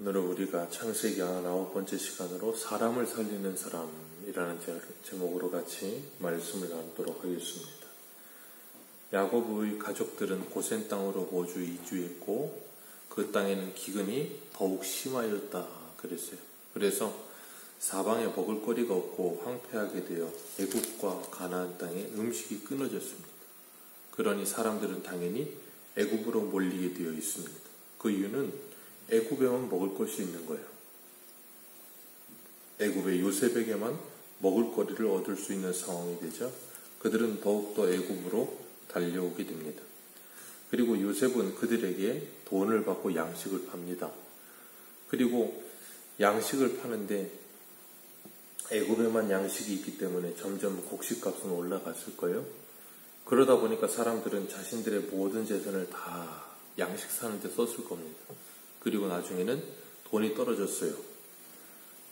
오늘은 우리가 창세기 99번째 시간으로 사람을 살리는 사람이라는 제목으로 같이 말씀을 나누도록 하겠습니다. 야곱의 가족들은 고센 땅으로 거주 이주했고 그 땅에는 기근이 더욱 심하였다 그랬어요. 그래서 사방에 먹을 거리가 없고 황폐하게 되어 애굽과 가나안 땅에 음식이 끊어졌습니다. 그러니 사람들은 당연히 애굽으로 몰리게 되어 있습니다. 그 이유는 애굽에만 먹을 것이 있는 거예요. 애굽의 요셉에게만 먹을 거리를 얻을 수 있는 상황이 되죠. 그들은 더욱더 애굽으로 달려오게 됩니다. 그리고 요셉은 그들에게 돈을 받고 양식을 팝니다. 그리고 양식을 파는데 애굽에만 양식이 있기 때문에 점점 곡식값은 올라갔을 거예요. 그러다 보니까 사람들은 자신들의 모든 재산을 다 양식 사는 데 썼을 겁니다. 그리고 나중에는 돈이 떨어졌어요.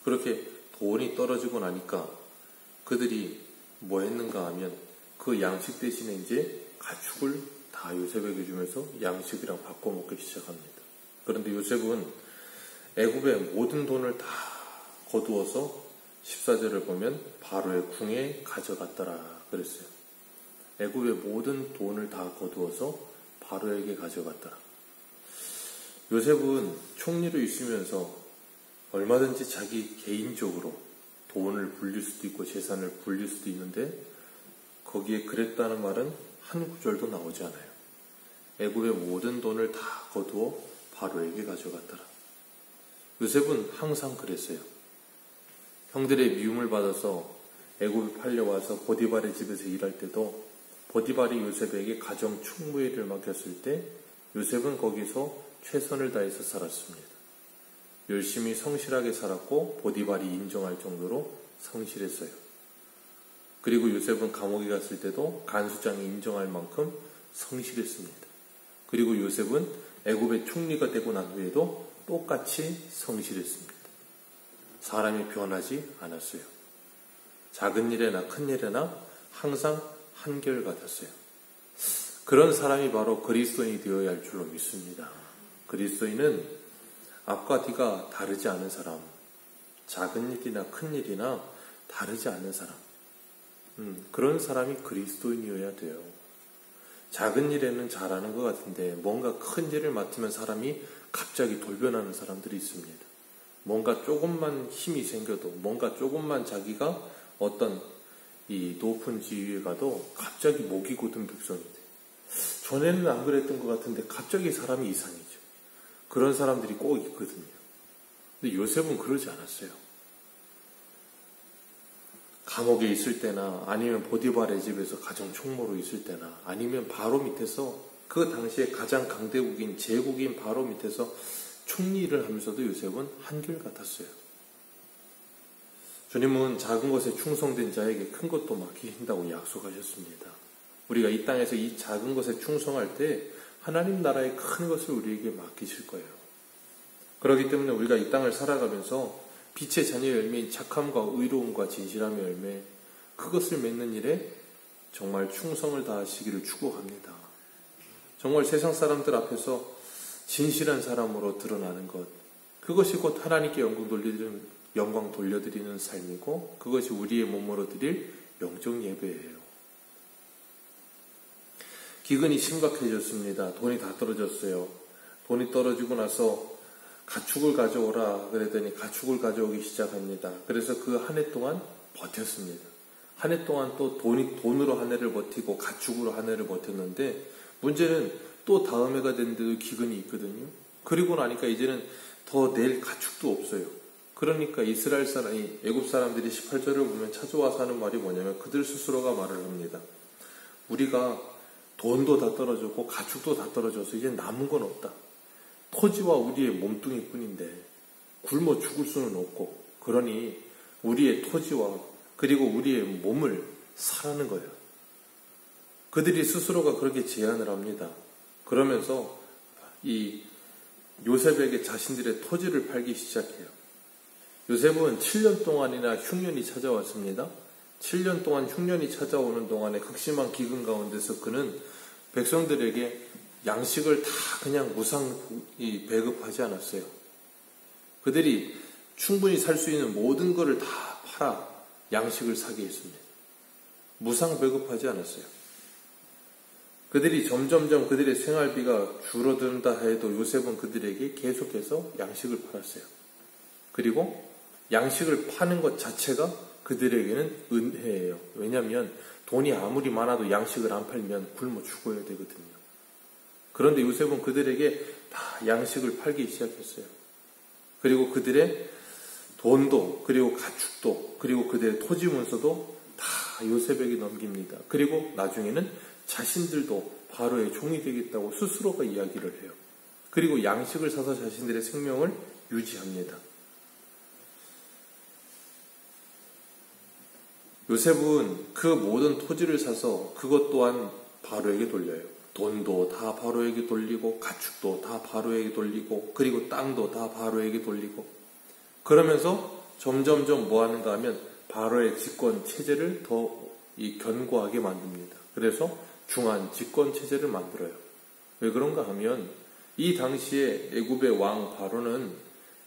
그렇게 돈이 떨어지고 나니까 그들이 뭐 했는가 하면 그 양식 대신에 이제 가축을 다 요셉에게 주면서 양식이랑 바꿔 먹기 시작합니다. 그런데 요셉은 애굽의 모든 돈을 다 거두어서 14절을 보면 바로의 궁에 가져갔더라 그랬어요. 애굽의 모든 돈을 다 거두어서 바로에게 가져갔더라. 요셉은 총리로 있으면서 얼마든지 자기 개인적으로 돈을 불릴 수도 있고 재산을 불릴 수도 있는데 거기에 그랬다는 말은 한 구절도 나오지 않아요. 애굽의 모든 돈을 다 거두어 바로에게 가져갔더라. 요셉은 항상 그랬어요. 형들의 미움을 받아서 애굽에 팔려와서 보디발의 집에서 일할 때도 보디발이 요셉에게 가정 충무회를 맡겼을 때 요셉은 거기서 최선을 다해서 살았습니다. 열심히 성실하게 살았고 보디발이 인정할 정도로 성실했어요. 그리고 요셉은 감옥에 갔을 때도 간수장이 인정할 만큼 성실했습니다. 그리고 요셉은 애굽의 총리가 되고 난 후에도 똑같이 성실했습니다. 사람이 변하지 않았어요. 작은 일에나 큰 일에나 항상 한결같았어요. 그런 사람이 바로 그리스도인이 되어야 할 줄로 믿습니다. 그리스도인은 앞과 뒤가 다르지 않은 사람, 작은 일이나 큰 일이나 다르지 않은 사람, 그런 사람이 그리스도인이어야 돼요. 작은 일에는 잘하는 것 같은데 뭔가 큰 일을 맡으면 사람이 갑자기 돌변하는 사람들이 있습니다. 뭔가 조금만 힘이 생겨도, 뭔가 조금만 자기가 어떤 이 높은 지위에 가도 갑자기 목이 곧은 백성이 돼. 전에는 안 그랬던 것 같은데 갑자기 사람이 이상해져. 그런 사람들이 꼭 있거든요. 근데 요셉은 그러지 않았어요. 감옥에 있을 때나 아니면 보디발의 집에서 가정 총무로 있을 때나 아니면 바로 밑에서 그 당시에 가장 강대국인 제국인 바로 밑에서 총리 일을 하면서도 요셉은 한결같았어요. 주님은 작은 것에 충성된 자에게 큰 것도 맡기신다고 약속하셨습니다. 우리가 이 땅에서 이 작은 것에 충성할 때 하나님 나라의 큰 것을 우리에게 맡기실 거예요. 그렇기 때문에 우리가 이 땅을 살아가면서 빛의 자녀 열매인 착함과 의로움과 진실함의 열매, 그것을 맺는 일에 정말 충성을 다하시기를 축복합니다. 정말 세상 사람들 앞에서 진실한 사람으로 드러나는 것, 그것이 곧 하나님께 영광 돌려드리는 삶이고 그것이 우리의 몸으로 드릴 영적 예배예요. 기근이 심각해졌습니다. 돈이 다 떨어졌어요. 돈이 떨어지고 나서 가축을 가져오라 그랬더니 가축을 가져오기 시작합니다. 그래서 그 한 해 동안 버텼습니다. 한 해 동안 또 돈으로 한 해를 버티고 가축으로 한 해를 버텼는데 문제는 또 다음 해가 됐는데도 기근이 있거든요. 그리고 나니까 이제는 더 낼 가축도 없어요. 그러니까 이스라엘 사람이 애굽 사람들이 18절을 보면 찾아와서 하는 말이 뭐냐면 그들 스스로가 말을 합니다. 우리가 돈도 다 떨어졌고 가축도 다 떨어져서 이제 남은 건 없다. 토지와 우리의 몸뚱이 뿐인데 굶어 죽을 수는 없고 그러니 우리의 토지와 그리고 우리의 몸을 사라는 거예요. 그들이 스스로가 그렇게 제안을 합니다. 그러면서 이 요셉에게 자신들의 토지를 팔기 시작해요. 요셉은 7년 동안이나 흉년이 찾아왔습니다. 7년 동안 흉년이 찾아오는 동안에 극심한 기근 가운데서 그는 백성들에게 양식을 다 그냥 무상히 배급하지 않았어요. 그들이 충분히 살 수 있는 모든 것을 다 팔아 양식을 사게 했습니다. 무상배급하지 않았어요. 그들이 점점점 그들의 생활비가 줄어든다 해도 요셉은 그들에게 계속해서 양식을 팔았어요. 그리고 양식을 파는 것 자체가 그들에게는 은혜예요. 왜냐하면 돈이 아무리 많아도 양식을 안 팔면 굶어 죽어야 되거든요. 그런데 요셉은 그들에게 다 양식을 팔기 시작했어요. 그리고 그들의 돈도, 그리고 가축도, 그리고 그들의 토지 문서도 다 요셉에게 넘깁니다. 그리고 나중에는 자신들도 바로의 종이 되겠다고 스스로가 이야기를 해요. 그리고 양식을 사서 자신들의 생명을 유지합니다. 요셉은 그 모든 토지를 사서 그것 또한 바로에게 돌려요. 돈도 다 바로에게 돌리고, 가축도 다 바로에게 돌리고, 그리고 땅도 다 바로에게 돌리고, 그러면서 점점점 뭐 하는가 하면 바로의 집권 체제를 더 견고하게 만듭니다. 그래서 중한 집권 체제를 만들어요. 왜 그런가 하면 이 당시에 애굽의 왕 바로는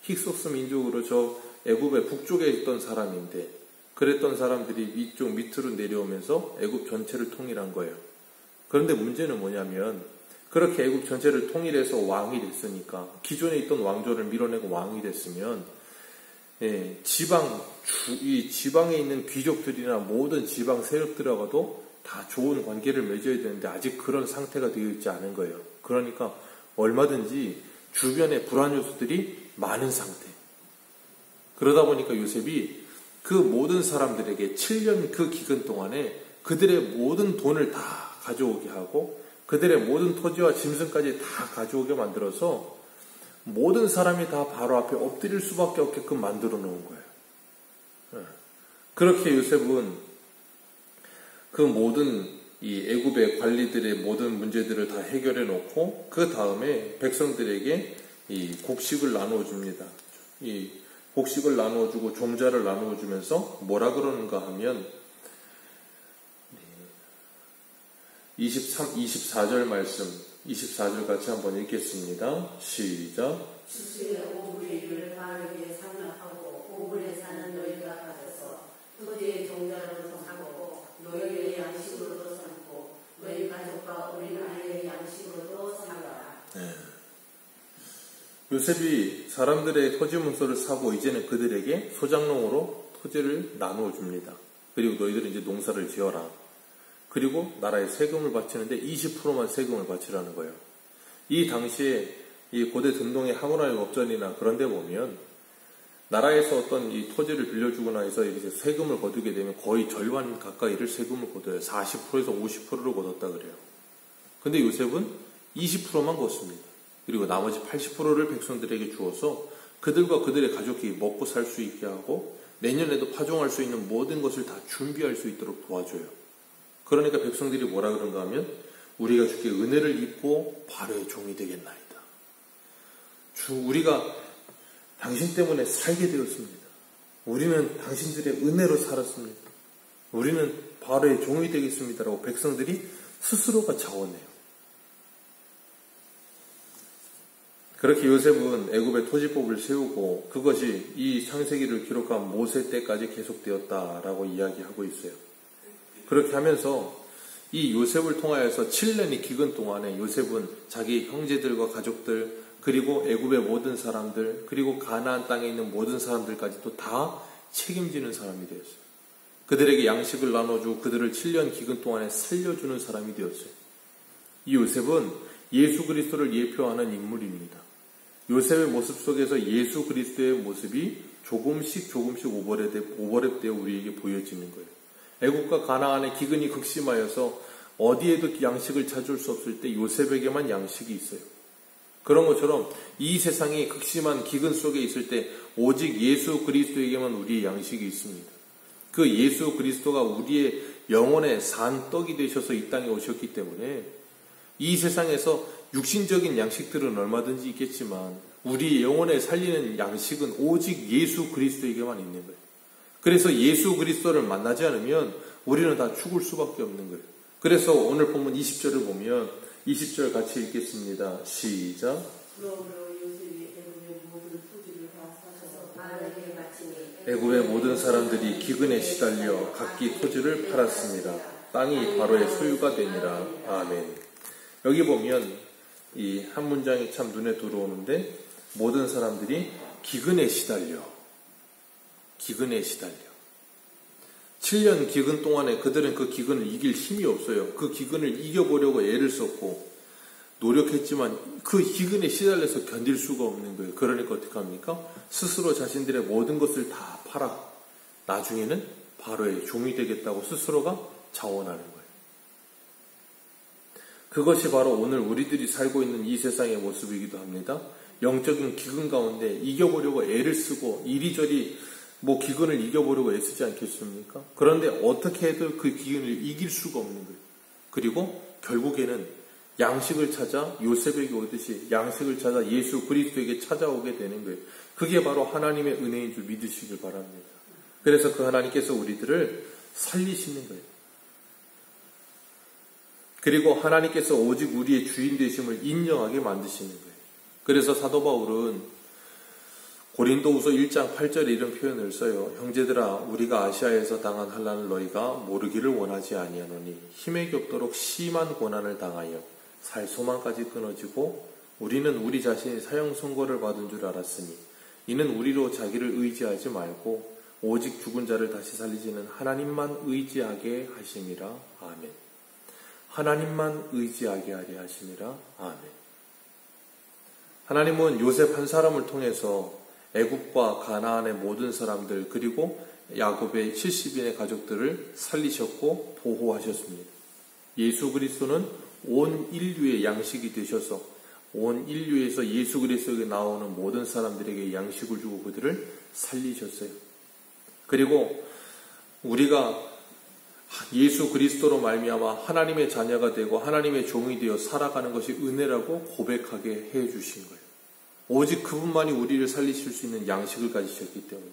힉소스 민족으로 저 애굽의 북쪽에 있던 사람인데, 그랬던 사람들이 이쪽 밑으로 내려오면서 애굽 전체를 통일한 거예요. 그런데 문제는 뭐냐면 그렇게 애굽 전체를 통일해서 왕이 됐으니까, 기존에 있던 왕조를 밀어내고 왕이 됐으면 이 지방에 있는 귀족들이나 모든 지방 세력들하고도 다 좋은 관계를 맺어야 되는데 아직 그런 상태가 되어 있지 않은 거예요. 그러니까 얼마든지 주변에 불안 요소들이 많은 상태. 그러다 보니까 요셉이 그 모든 사람들에게 7년 그 기간 동안에 그들의 모든 돈을 다 가져오게 하고 그들의 모든 토지와 짐승까지 다 가져오게 만들어서 모든 사람이 다 바로 앞에 엎드릴 수밖에 없게끔 만들어 놓은 거예요. 그렇게 요셉은 그 모든 이 애굽의 관리들의 모든 문제들을 다 해결해 놓고 그 다음에 백성들에게 이 곡식을 나누어 줍니다. 이 곡식을 나누어 주고 종자를 나누어 주면서 뭐라 그러는가 하면 24절 말씀, 24절 같이 한번 읽겠습니다. 시작. 주수의 5분의 1을 바로에게 상납하고 5분에 사는 너희가 가져서 토지의 종자로도 삼고 너희의 양식으로도 삼고 너희 가족과 어린 아이의 양식으로도 삼아라. 요셉이 사람들의 토지 문서를 사고 이제는 그들에게 소장농으로 토지를 나누어 줍니다. 그리고 너희들은 이제 농사를 지어라. 그리고 나라에 세금을 바치는데 20%만 세금을 바치라는 거예요. 이 당시에 이 고대 등동의 하모나이 업전이나 그런 데 보면 나라에서 어떤 이 토지를 빌려주거나 해서 이제 세금을 거두게 되면 거의 절반 가까이를 세금을 거둬요. 40%에서 50%를 거뒀다 그래요. 근데 요셉은 20%만 걷습니다. 그리고 나머지 80%를 백성들에게 주어서 그들과 그들의 가족이 먹고 살 수 있게 하고 내년에도 파종할 수 있는 모든 것을 다 준비할 수 있도록 도와줘요. 그러니까 백성들이 뭐라 그런가 하면 우리가 주께 은혜를 입고 바로의 종이 되겠나이다. 우리가 당신 때문에 살게 되었습니다. 우리는 당신들의 은혜로 살았습니다. 우리는 바로의 종이 되겠습니다라고 백성들이 스스로가 자원해요. 그렇게 요셉은 애굽의 토지법을 세우고 그것이 이 창세기를 기록한 모세 때까지 계속되었다라고 이야기하고 있어요. 그렇게 하면서 이 요셉을 통하여서 7년의 기간 동안에 요셉은 자기 형제들과 가족들 그리고 애굽의 모든 사람들 그리고 가나안 땅에 있는 모든 사람들까지도 다 책임지는 사람이 되었어요. 그들에게 양식을 나눠주고 그들을 7년 기간 동안에 살려주는 사람이 되었어요. 이 요셉은 예수 그리스도를 예표하는 인물입니다. 요셉의 모습 속에서 예수 그리스도의 모습이 조금씩 오버랩되어 우리에게 보여지는 거예요. 애굽과 가나안의 기근이 극심하여서 어디에도 양식을 찾을 수 없을 때 요셉에게만 양식이 있어요. 그런 것처럼 이 세상이 극심한 기근 속에 있을 때 오직 예수 그리스도에게만 우리의 양식이 있습니다. 그 예수 그리스도가 우리의 영혼의 산 떡이 되셔서 이 땅에 오셨기 때문에 이 세상에서 육신적인 양식들은 얼마든지 있겠지만 우리 영혼에 살리는 양식은 오직 예수 그리스도에게만 있는 거예요. 그래서 예수 그리스도를 만나지 않으면 우리는 다 죽을 수밖에 없는 거예요. 그래서 오늘 본문 20절을 보면 20절 같이 읽겠습니다. 시작. 그러므로 요셉이 애굽의 모든 토지를 다 애굽의 모든 사람들이 기근에 시달려 각기 토지를 팔았습니다. 땅이 바로의 소유가 되니라. 아멘. 여기 보면 이 한 문장이 참 눈에 들어오는데, 모든 사람들이 기근에 시달려. 7년 기근 동안에 그들은 그 기근을 이길 힘이 없어요. 그 기근을 이겨보려고 애를 썼고 노력했지만 그 기근에 시달려서 견딜 수가 없는 거예요. 그러니까 어떻게 합니까? 스스로 자신들의 모든 것을 다 팔아 나중에는 바로의 종이 되겠다고 스스로가 자원하는 거예요. 그것이 바로 오늘 우리들이 살고 있는 이 세상의 모습이기도 합니다. 영적인 기근 가운데 이겨보려고 애를 쓰고 이리저리 기근을 이겨보려고 애쓰지 않겠습니까? 그런데 어떻게 해도 그 기근을 이길 수가 없는 거예요. 그리고 결국에는 양식을 찾아 요셉에게 오듯이 양식을 찾아 예수 그리스도에게 찾아오게 되는 거예요. 그게 바로 하나님의 은혜인 줄 믿으시길 바랍니다. 그래서 그 하나님께서 우리들을 살리시는 거예요. 그리고 하나님께서 오직 우리의 주인 되심을 인정하게 만드시는 거예요. 그래서 사도 바울은 고린도후서 1장 8절에 이런 표현을 써요. 형제들아, 우리가 아시아에서 당한 환난을 너희가 모르기를 원하지 아니하노니 힘에 겹도록 심한 고난을 당하여 살 소망까지 끊어지고 우리는 우리 자신이 사형 선고를 받은 줄 알았으니 이는 우리로 자기를 의지하지 말고 오직 죽은 자를 다시 살리시는 하나님만 의지하게 하심이라. 아멘. 하나님만 의지하게 하려 하심이라. 아멘. 하나님은 요셉 한 사람을 통해서 애굽과 가나안의 모든 사람들 그리고 야곱의 70인의 가족들을 살리셨고 보호하셨습니다. 예수 그리스도는 온 인류의 양식이 되셔서 온 인류에서 예수 그리스도에게 나오는 모든 사람들에게 양식을 주고 그들을 살리셨어요. 그리고 우리가 예수 그리스도로 말미암아 하나님의 자녀가 되고 하나님의 종이 되어 살아가는 것이 은혜라고 고백하게 해주신 거예요. 오직 그분만이 우리를 살리실 수 있는 양식을 가지셨기 때문에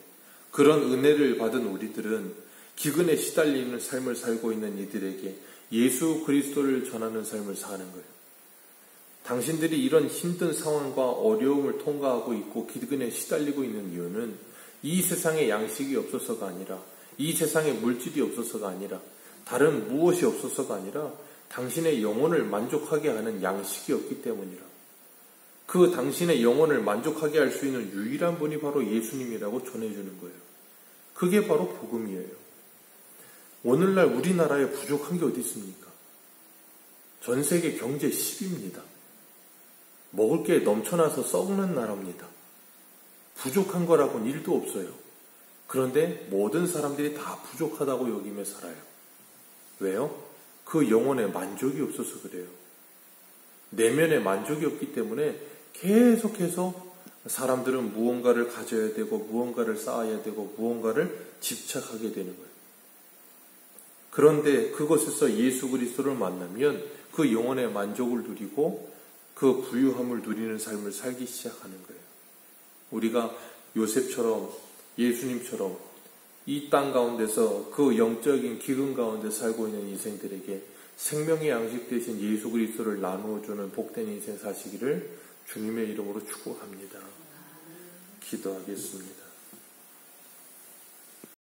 그런 은혜를 받은 우리들은 기근에 시달리는 삶을 살고 있는 이들에게 예수 그리스도를 전하는 삶을 사는 거예요. 당신들이 이런 힘든 상황과 어려움을 통과하고 있고 기근에 시달리고 있는 이유는 이 세상에 양식이 없어서가 아니라 이 세상에 물질이 없어서가 아니라 다른 무엇이 없어서가 아니라 당신의 영혼을 만족하게 하는 양식이 없기 때문이라. 그 당신의 영혼을 만족하게 할 수 있는 유일한 분이 바로 예수님이라고 전해주는 거예요. 그게 바로 복음이에요. 오늘날 우리나라에 부족한 게 어디 있습니까? 전 세계 경제 10위입니다. 먹을 게 넘쳐나서 썩는 나라입니다. 부족한 거라고는 일도 없어요. 그런데 모든 사람들이 다 부족하다고 여기며 살아요. 왜요? 그 영혼에 만족이 없어서 그래요. 내면에 만족이 없기 때문에 계속해서 사람들은 무언가를 가져야 되고 무언가를 쌓아야 되고 무언가를 집착하게 되는 거예요. 그런데 그것에서 예수 그리스도를 만나면 그 영혼의 만족을 누리고 그 부유함을 누리는 삶을 살기 시작하는 거예요. 우리가 요셉처럼 예수님처럼 이 땅 가운데서 그 영적인 기근 가운데 살고 있는 인생들에게 생명의 양식 대신 예수 그리스도를 나누어주는 복된 인생 사시기를 주님의 이름으로 축복합니다. 기도하겠습니다.